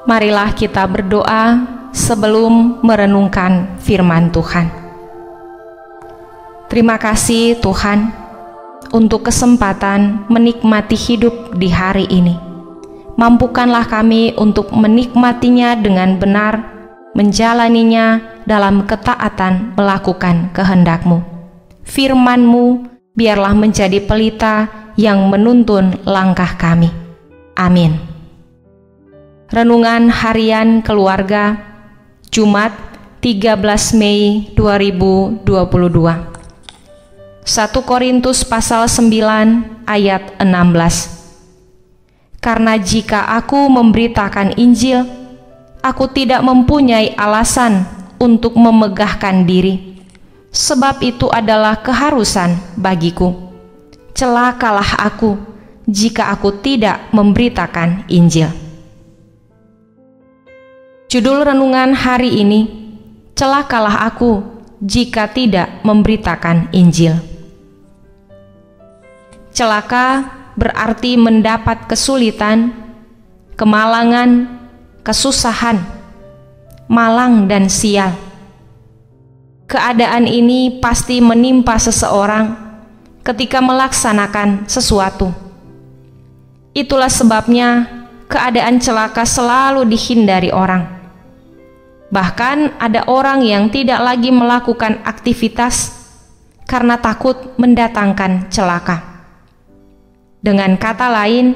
Marilah kita berdoa sebelum merenungkan firman Tuhan. Terima kasih Tuhan untuk kesempatan menikmati hidup di hari ini. Mampukanlah kami untuk menikmatinya dengan benar, menjalaninya dalam ketaatan melakukan kehendak-Mu. Firman-Mu biarlah menjadi pelita yang menuntun langkah kami. Amin. Renungan Harian Keluarga, Jumat 13 Mei 2022. 1 Korintus pasal 9 ayat 16. Karena jika aku memberitakan Injil, aku tidak mempunyai alasan untuk memegahkan diri, sebab itu adalah keharusan bagiku. Celakalah aku jika aku tidak memberitakan Injil. Judul renungan hari ini, celakalah aku jika tidak memberitakan Injil. Celaka berarti mendapat kesulitan, kemalangan, kesusahan, malang dan sial. Keadaan ini pasti menimpa seseorang ketika melaksanakan sesuatu. Itulah sebabnya keadaan celaka selalu dihindari orang. Bahkan ada orang yang tidak lagi melakukan aktivitas karena takut mendatangkan celaka. Dengan kata lain,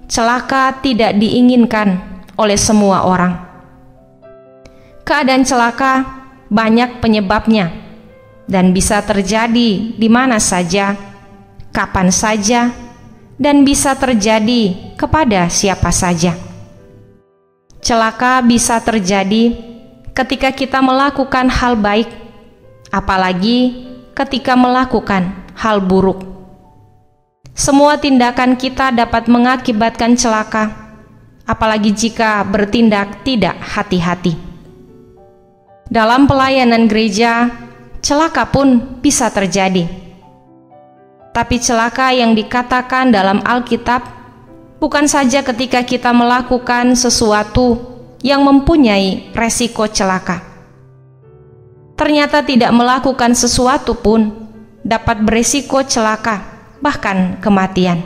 celaka tidak diinginkan oleh semua orang. Keadaan celaka banyak penyebabnya dan bisa terjadi di mana saja, kapan saja, dan bisa terjadi kepada siapa saja. Celaka bisa terjadi ketika kita melakukan hal baik, apalagi ketika melakukan hal buruk. Semua tindakan kita dapat mengakibatkan celaka, apalagi jika bertindak tidak hati-hati. Dalam pelayanan gereja, celaka pun bisa terjadi. Tapi celaka yang dikatakan dalam Alkitab bukan saja ketika kita melakukan sesuatu yang mempunyai resiko celaka. Ternyata tidak melakukan sesuatu pun dapat beresiko celaka, bahkan kematian.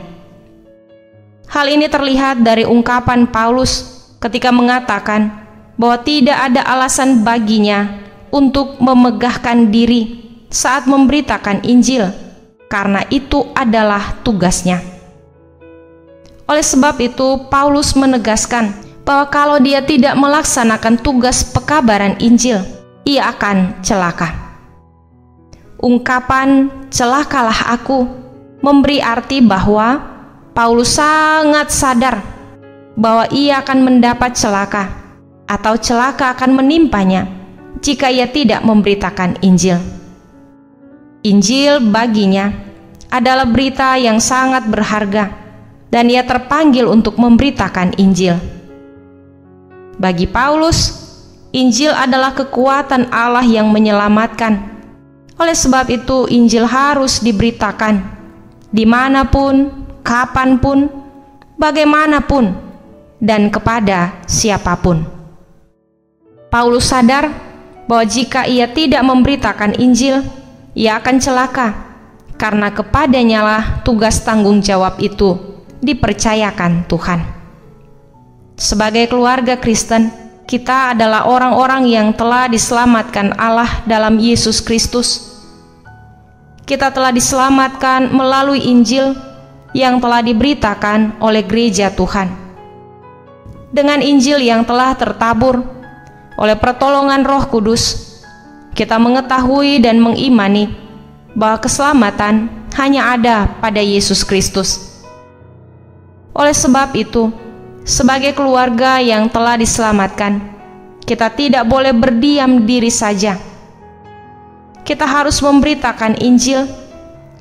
Hal ini terlihat dari ungkapan Paulus ketika mengatakan bahwa tidak ada alasan baginya untuk memegahkan diri saat memberitakan Injil, karena itu adalah tugasnya. Oleh sebab itu, Paulus menegaskan bahwa kalau dia tidak melaksanakan tugas pekabaran Injil, ia akan celaka. Ungkapan celakalah aku memberi arti bahwa Paulus sangat sadar bahwa ia akan mendapat celaka atau celaka akan menimpanya jika ia tidak memberitakan Injil. Injil baginya adalah berita yang sangat berharga dan ia terpanggil untuk memberitakan Injil. Bagi Paulus, Injil adalah kekuatan Allah yang menyelamatkan. Oleh sebab itu, Injil harus diberitakan dimanapun, kapanpun, bagaimanapun, dan kepada siapapun. Paulus sadar bahwa jika ia tidak memberitakan Injil, ia akan celaka, karena kepadanyalah tugas tanggung jawab itu dipercayakan Tuhan. Sebagai keluarga Kristen, kita adalah orang-orang yang telah diselamatkan Allah dalam Yesus Kristus. Kita telah diselamatkan melalui Injil yang telah diberitakan oleh gereja Tuhan. Dengan Injil yang telah tertabur oleh pertolongan Roh Kudus, kita mengetahui dan mengimani bahwa keselamatan hanya ada pada Yesus Kristus. Oleh sebab itu, sebagai keluarga yang telah diselamatkan, kita tidak boleh berdiam diri saja. Kita harus memberitakan Injil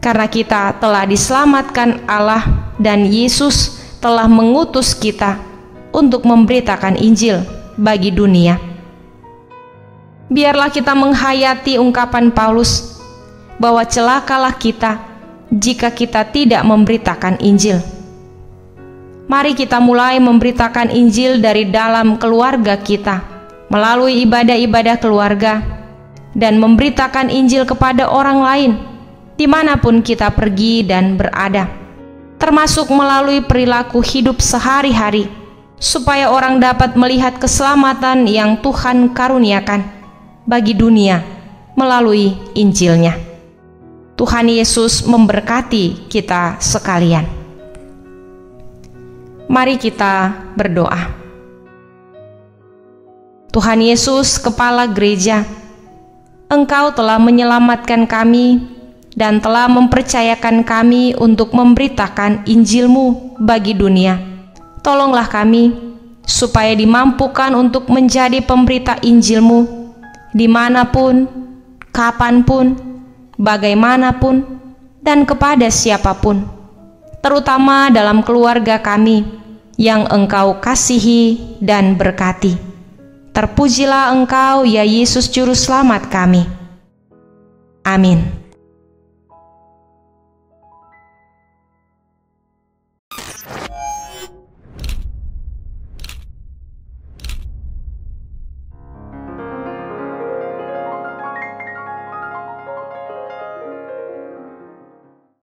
karena kita telah diselamatkan Allah dan Yesus telah mengutus kita untuk memberitakan Injil bagi dunia. Biarlah kita menghayati ungkapan Paulus bahwa celakalah kita jika kita tidak memberitakan Injil. Mari kita mulai memberitakan Injil dari dalam keluarga kita, melalui ibadah-ibadah keluarga, dan memberitakan Injil kepada orang lain, dimanapun kita pergi dan berada, termasuk melalui perilaku hidup sehari-hari, supaya orang dapat melihat keselamatan yang Tuhan karuniakan bagi dunia melalui Injil-Nya. Tuhan Yesus memberkati kita sekalian. Mari kita berdoa. Tuhan Yesus, Kepala Gereja, Engkau telah menyelamatkan kami dan telah mempercayakan kami untuk memberitakan Injil-Mu bagi dunia. Tolonglah kami supaya dimampukan untuk menjadi pemberita Injil-Mu dimanapun, kapanpun, bagaimanapun, dan kepada siapapun, terutama dalam keluarga kami yang Engkau kasihi dan berkati. Terpujilah Engkau, ya Yesus Juru Selamat kami. Amin.